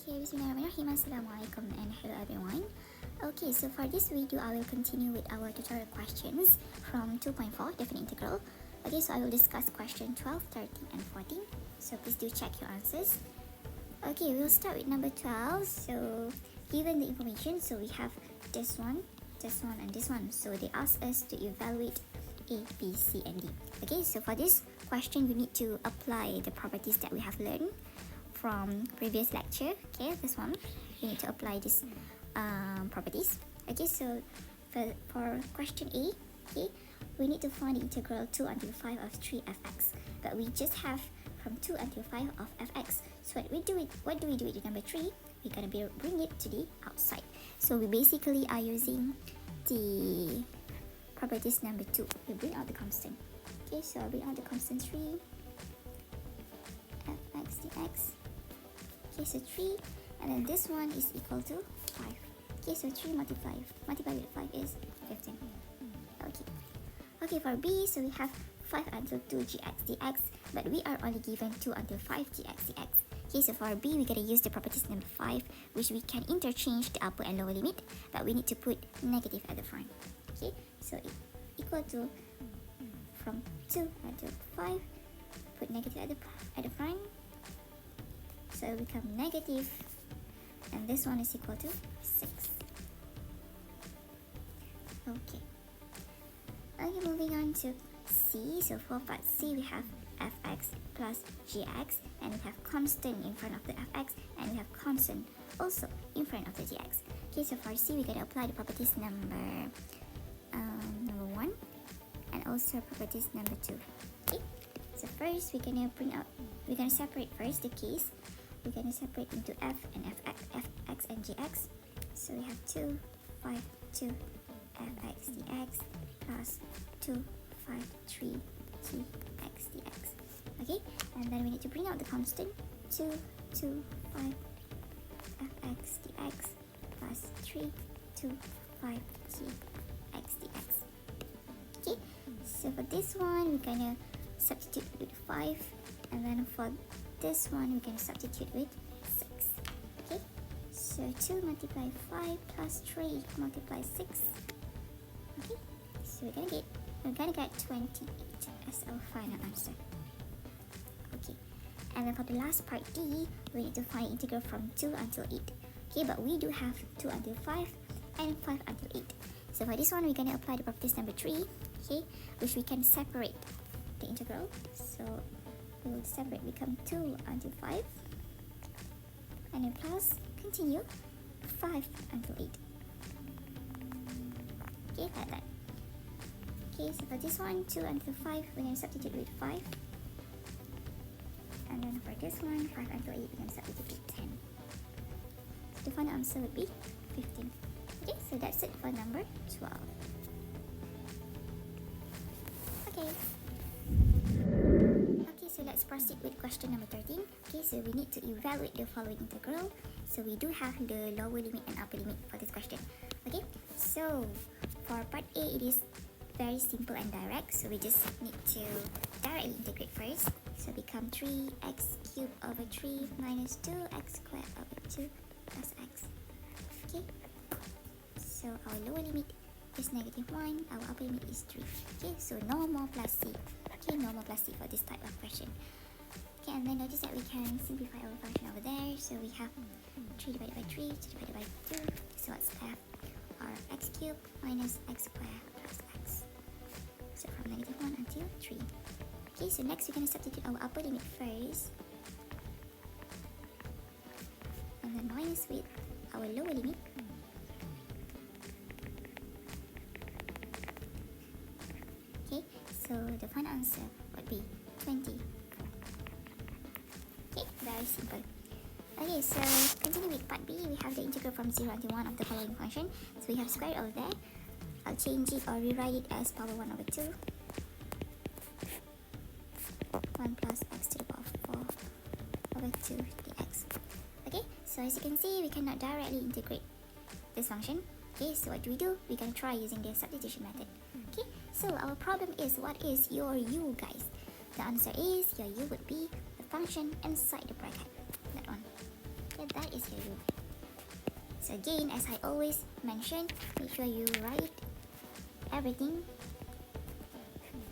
Okay, Bismillahirrahmanirrahim. Assalamualaikum and hello everyone. Okay, so for this video, I will continue with our tutorial questions from 2.4 definite integral. Okay, so I will discuss question 12, 13 and 14. So please do check your answers. Okay, we'll start with number 12. So given the information, so we have this one, and this one. So they ask us to evaluate A, B, C and D. Okay, so for this question, we need to apply the properties that we have learned from previous lecture. Okay, this one we need to apply these properties. Okay, so for question A, okay, we need to find the integral 2 until 5 of 3 fx, but we just have from 2 until 5 of fx. So what do we do with the number 3? We're gonna bring it to the outside. So we basically are using the properties number 2. We bring out the constant. Okay, so I'll bring out the constant 3 fx dx. Okay, so 3, and then this one is equal to 5. Okay, so 3 multiplied with 5 is 15. Okay. Okay, for B, so we have 5 until 2 gx dx, but we are only given 2 until 5 gx dx. Okay, so for B, we're gonna use the properties number 5, which we can interchange the upper and lower limit, but we need to put negative at the front. Okay, so it equal to from 2 until 5, put negative at the front. So it become negative, and this one is equal to 6. Okay. Okay, moving on to C. So for part C, we have fx plus gx, and we have constant in front of the fx, and we have constant also in front of the gx. Okay, so for C, we're gonna apply the properties number 1 and also properties number 2. Okay. So first, we're gonna separate first the case. We're going to separate into f and fx and gx. So we have 2, 5, 2 fx dx plus 2, 5, 3 gx dx. Okay, and then we need to bring out the constant 2, 2, 5 fx dx plus 3, 2, 5 gx dx. Okay, so for this one, we're going to substitute with 5, and then for this one we can substitute with 6. Okay, so 2 multiply 5 plus 3 multiply 6. Okay, so we're gonna get 28 as our final answer. Okay, and then for the last part D, we need to find integral from 2 until 8. Okay, but we do have 2 until 5 and 5 until 8. So for this one, we're gonna apply the properties number 3. Okay, which we can separate the integral. So we will separate, become 2 until 5, and then plus, continue, 5 until 8. Okay, like that. Okay, so for this one, 2 until 5, we're going to substitute with 5. And then for this one, 5 until 8, we're going to substitute with 10. So the final answer would be 15. Okay, so that's it for number 12. Okay. So let's proceed with question number 13. Okay, so we need to evaluate the following integral. So we do have the lower limit and upper limit for this question. Okay, so for part A, it is very simple and direct. So we just need to directly integrate first. So become 3x cubed over 3 minus 2x squared over 2 plus x. Okay, so our lower limit is negative 1, our upper limit is 3. Okay, so no more plus c. Okay, no more plus c for this type of question. Okay, and then notice that we can simplify our function over there. So we have 3 divided by 3, 2 divided by 2. So what's left? Our x cubed minus x squared plus x. So from negative 1 until 3. Okay, so next we're going to substitute our upper limit first. And then minus with our lower limit. Okay, so the final answer would be 20. Okay, very simple. Okay, so continue with part B. We have the integral from 0 until 1 of the following function. So we have square over there. I'll change it or rewrite it as power 1 over 2. 1 plus x to the power 4 over 2 dx. Okay, so as you can see, we cannot directly integrate this function. Okay, so what do? We're going to try using the substitution method. Okay, so our problem is, what is your u, guys? The answer is, your u would be the function inside the bracket. That one. Okay, that is is your u. So again, as I always mention, make sure you write everything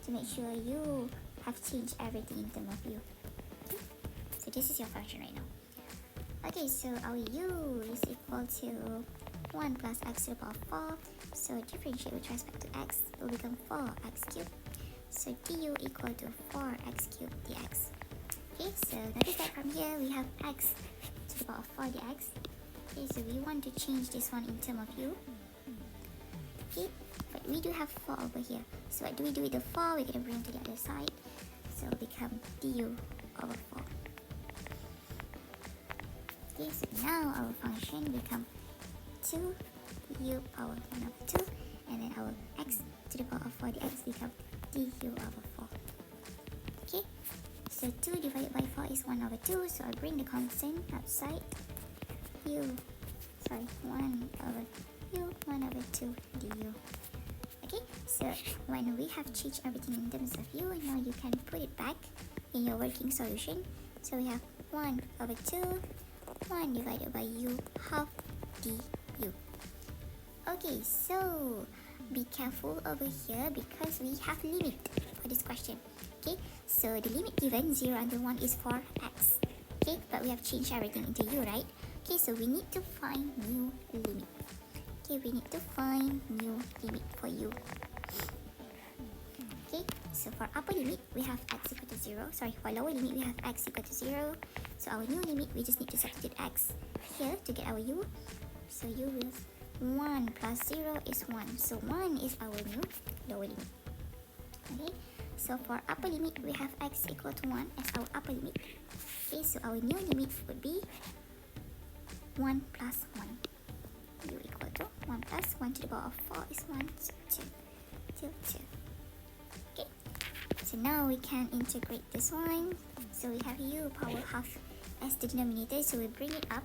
to make sure you have changed everything in terms of u. Okay? So this is your function right now. Okay, so our u is equal to 1 plus x to the power 4. So differentiate with respect to x will become 4x cubed. So du equal to 4x cubed dx. Okay, so notice that from here we have x to the power 4 dx. Okay, so we want to change this one in terms of u. Okay, but we do have 4 over here. So what do we do with the 4? We're going to bring to the other side. So it will become du over 4. Okay, so now our function become 2u power 1 over 2. And then our x to the power of 4 dx become du over 4. Okay, so 2 divided by 4 is 1 over 2. So I bring the constant outside. 1 over u 1 over 2 du. Okay, so when we have changed everything in terms of u, now you can put it back in your working solution. So we have 1 over 2, 1 divided by u half du. Okay, so be careful over here because we have limit for this question. Okay, so the limit given 0 until 1 is for x. Okay, but we have changed everything into u, right? Okay, so we need to find new limit. Okay, we need to find new limit for u. Okay, so for upper limit, we have x equal to 0. Sorry, for lower limit, we have x equal to 0. So our new limit, we just need to substitute x here to get our u. So u is 1 plus 0 is 1. So 1 is our new lower limit. Okay, so for upper limit, we have x equal to 1 as our upper limit. Okay, so our new limit would be 1 plus 1. U equal to 1 plus 1 to the power of 4 is 1, so 2 till 2. Okay, so now we can integrate this one. So we have u power half as the denominator, so we bring it up.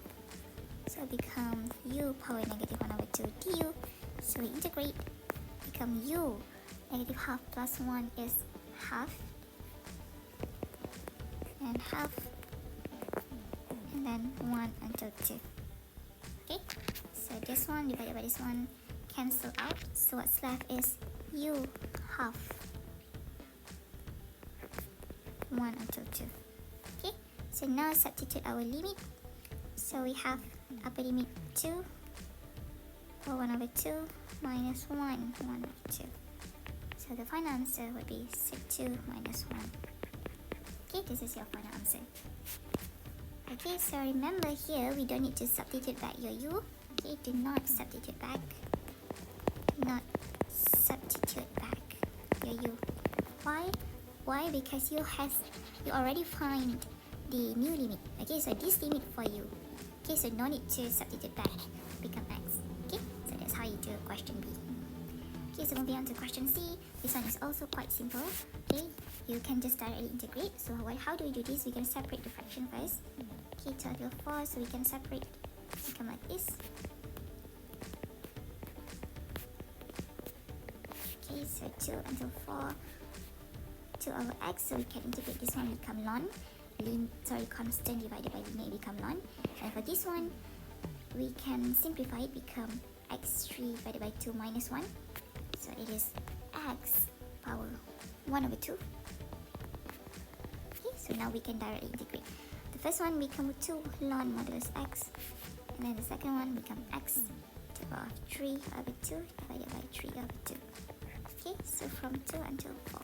So it becomes u power negative 1 over 2 du. So we integrate, become u negative half plus 1 is half. And half. And then 1 until 2. Okay, so this one divided by this one cancel out. So what's left is u half 1 until 2. Okay, so now substitute our limit. So we have upper limit 2 or 1 over 2 minus 1 over 2. So the final answer would be 2 minus 1. Okay, this is your final answer. Okay, so remember here, we don't need to substitute back your u. Okay, do not substitute back. Do not substitute back your u. Why? Why? Because you already find the new limit. Okay, so this limit for you. Okay, so no need to substitute back. Become x. Okay, so that's how you do question B. Okay, so moving on to question C. This one is also quite simple. Okay, you can just directly integrate. So how do we do this? We're going to separate the fraction first. Okay, 2 until 4, so we can separate. Become like this. Okay, so 2 until 4, 2 over x, so we can integrate this one, become ln. Constant divided by limit become ln. And for this one, we can simplify it, become x3 divided by 2 minus 1. So it is x power 1 over 2. Okay, so now we can directly integrate. The first one become 2 ln modulus x. And then the second one become x to the power of 3 over 2 divided by 3 over 2. Okay, so from 2 until 4.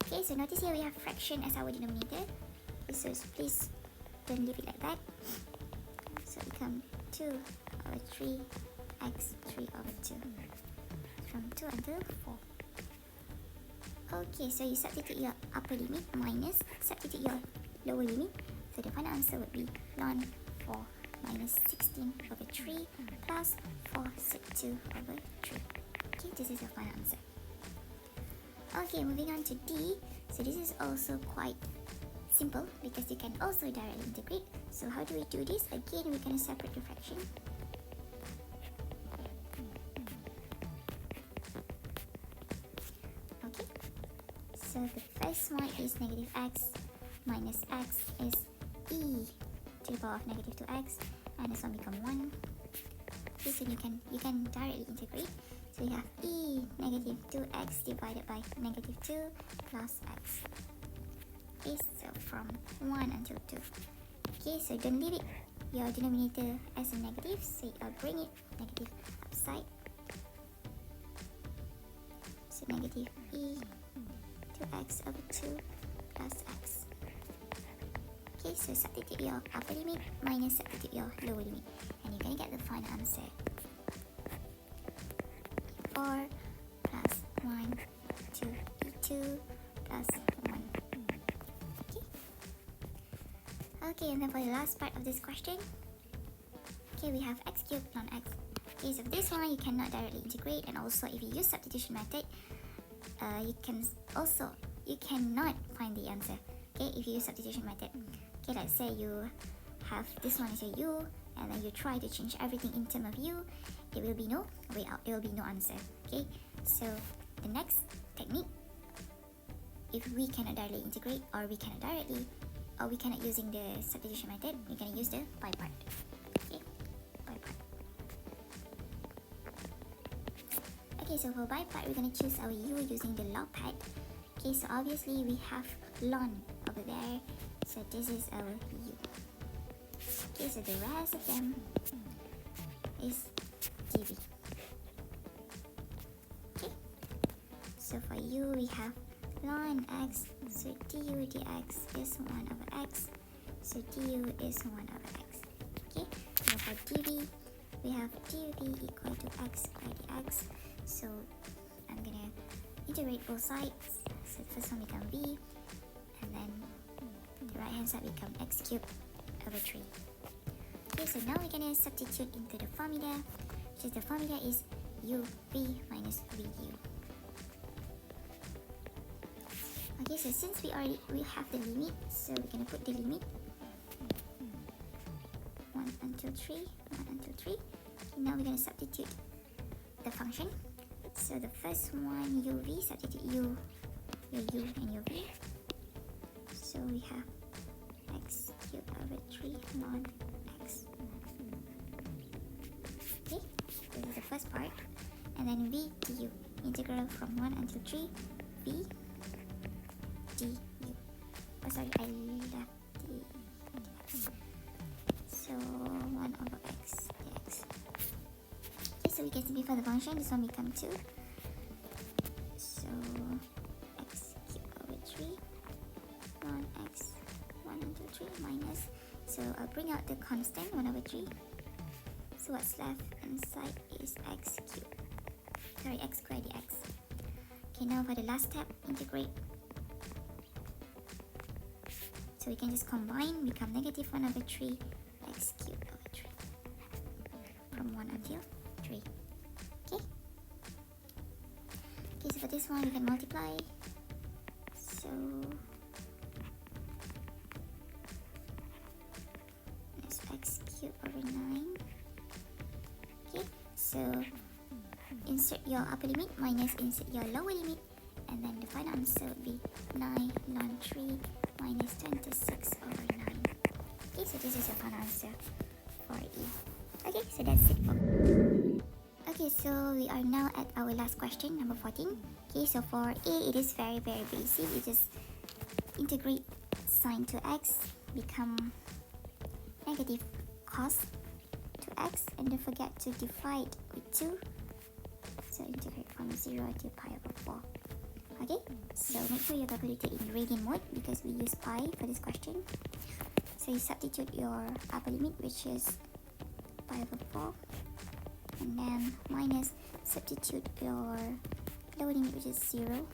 Okay, so notice here we have fraction as our denominator. Okay, so please don't leave it like that. So become 2 over 3 x 3 over 2. From 2 until 4. Okay, so you substitute your upper limit minus substitute your lower limit. So the final answer would be ln 4 minus 16 over 3 plus 4 sec 2 over 3. Okay, this is your final answer. Okay, moving on to D. So this is also quite simple because you can also directly integrate. So how do we do this? Again, we're going to separate the fraction. Okay, so the first one is negative x minus x is e to to the power of negative 2x, and this one become 1. Okay, so you can directly integrate. So you have e negative 2x divided by negative 2 plus x. Okay, so from 1 until 2. Okay, so don't leave it your denominator as a negative, so I'll bring it negative upside. So negative e 2x over 2 plus x. Okay, so substitute your upper limit minus substitute your lower limit, and you're gonna get the final answer. 4 plus 1 to e2 plus 1. Okay, and then for the last part of this question, okay, we have x cubed ln x. Okay, so this one you cannot directly integrate, and also if you use substitution method, you cannot find the answer. Okay, if you use substitution method. Okay, let's say you have this one is a u, and then you try to change everything in terms of u, it will be no way out, it will be no answer. Okay, so the next technique, if we cannot directly integrate, or we cannot using the substitution method, we're gonna use the by part. Okay, by part. Okay, so for by part, we're gonna choose our u using the log pad. Okay, so obviously we have ln over there, so this is our u. Okay, so the rest of them is dv. Okay, so for u we have ln x, so du dx is 1 over x, so du is 1 over x. Okay, so for dv, we have dv equal to x squared dx, so I'm gonna integrate both sides. So the first one become v, and then the right hand side become x cubed over 3. Okay, so now we're gonna substitute into the formula, which is the formula is uv minus vu. Okay, so since we have the limit, so we're gonna put the limit 1 until 3, 1 until 3. Okay, now we're gonna substitute the function. So the first one, uv, substitute u, your u and your v. So we have x cubed over 3 ln x. Okay, this is the first part. And then v du, integral from 1 until 3, v du. Oh sorry, I left the dx. So 1 over x dx. Okay, so we can simplify the function. This one become 2. So x cubed over 3 ln x 1 until 3 minus. So I'll bring out the constant 1 over 3. So what's left inside is x cubed. Sorry, x squared dx. Okay, now for the last step, integrate. So we can just combine, become negative 1 over 3 x cubed over 3 from 1 until 3. Okay. Okay, so for this one we can multiply. So that's x cubed over 9. Okay, so insert your upper limit minus insert your lower limit, and then the final answer would be 9 ln 3 minus 26 over 9. Okay, so this is your final answer for E. Okay, so that's it for Okay, so we are now at our last question, number 14. Okay, so for A, it is very basic. You just integrate sine to x, become negative cos to x, and don't forget to divide with 2. So integrate from 0 to pi over 4. Okay, so make sure you calculate it in radian mode because we use pi for this question. So you substitute your upper limit, which is pi over 4, and then minus substitute your lower limit, which is 0.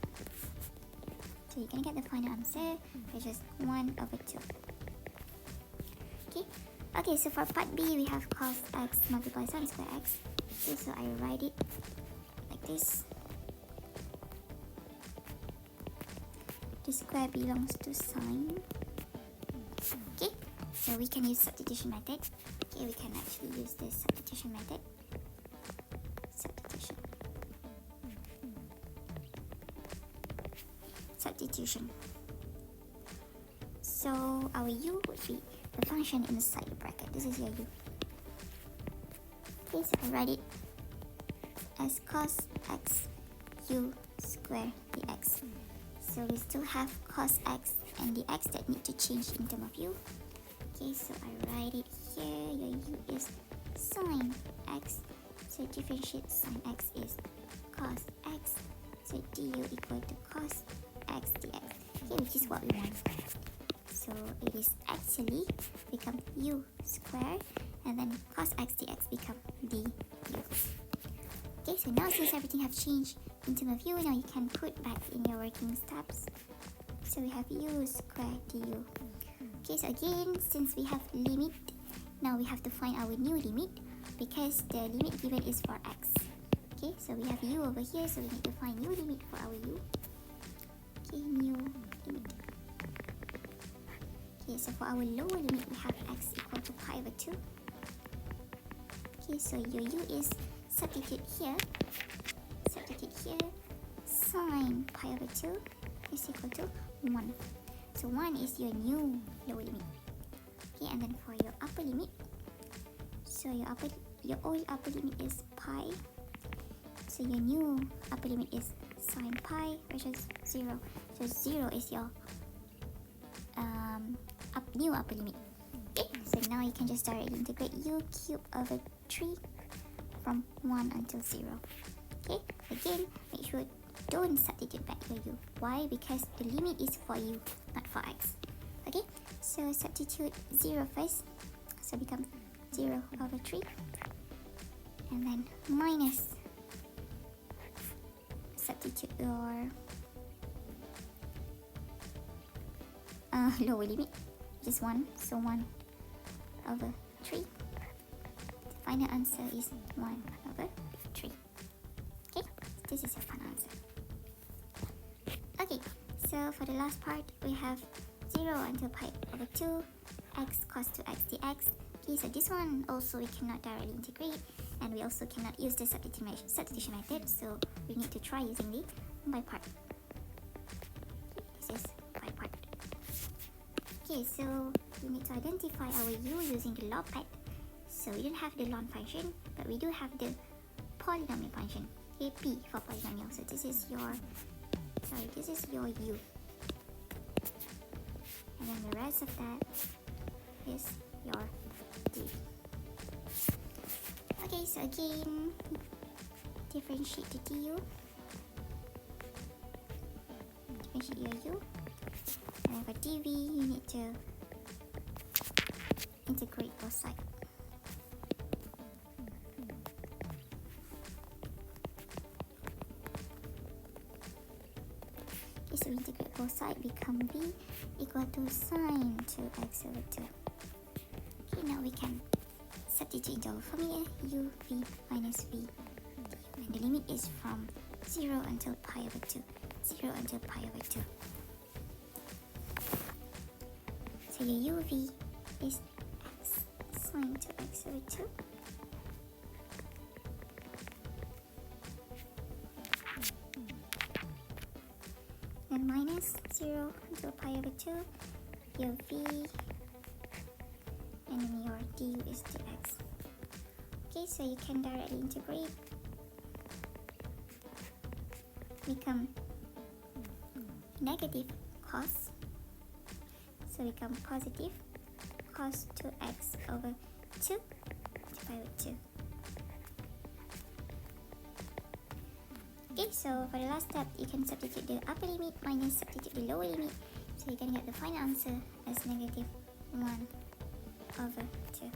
So you're gonna get the final answer, which is 1 over 2. Okay, so for part B, we have cos x multiply sin square x. Okay, so I write it like this. The square belongs to sine. Okay, so we can use substitution method. Okay, we can actually use this substitution method. Substitution. So our u would be the function inside the bracket. This is your u. Okay, so I write it as cos x u square dx. So we still have cos x and the x that need to change in terms of u. Okay, so I write it here. Your u is sine x. So differentiate sine x is cos x. So du equal to cos x dx. Okay, which is what we want. So it is actually become u square, and then cos x dx become du. Okay, so now since everything have changed in terms of u, now you can put back in your working steps. So we have u square du. Okay, so again, since we have limit, now we have to find our new limit because the limit given is for x. Okay, so we have u over here, so we need to find new limit for our u. Okay, new limit. Okay, so for our lower limit, we have x equal to pi over 2. Okay, so your u is substitute here, sine pi over 2 is equal to 1. So 1 is your new lower limit. Okay, and then for your upper limit, so your old upper limit is pi. So your new upper limit is sine pi, which is 0. So 0 is your new upper limit. Okay, so now you can just directly integrate u cubed over 3 from 1 until 0. Okay, again, make sure don't substitute back your u. Why? Because the limit is for u, not for x. Okay, so substitute 0 first. So become 0 over 3. And then minus, substitute your lower limit, which is 1. So 1 over 3. The final answer is 1 over 3. Okay, this is your final answer. Okay, so for the last part, we have 0 until pi over 2, x cos 2x dx. Okay, so this one also we cannot directly integrate, and we also cannot use the substitution method, so we need to try using the by part. Okay, this is by part. Okay, so we need to identify our u using the log pad. So we don't have the log function, but we do have the polynomial function. Okay, p for polynomial. So this is your u. And then the rest of that is your d. Okay, so again, differentiate the du. Differentiate your u. And then for dv, you need to integrate both sides. Okay, so integrate both sides, become v equal to sine 2x over 2. Okay, now we can substitute into our formula u v minus v, and the limit is from 0 until pi over 2. 0 until pi over 2. So your uv is x sine 2x over 2. Then minus 0 until pi over 2, your v, and then your du is dx. Okay, so you can directly integrate, become negative cos, so become positive cos 2x over 2 divided by 2. Okay, so for the last step, you can substitute the upper limit minus substitute the lower limit, so you can get the final answer as negative 1 over 2.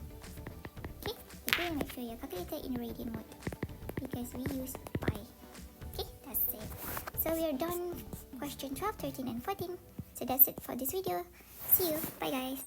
Okay, again, make sure your calculator in radian mode because we use pi. Okay, that's it. So we are done question 12, 13 and 14. So that's it for this video. See you. Bye guys.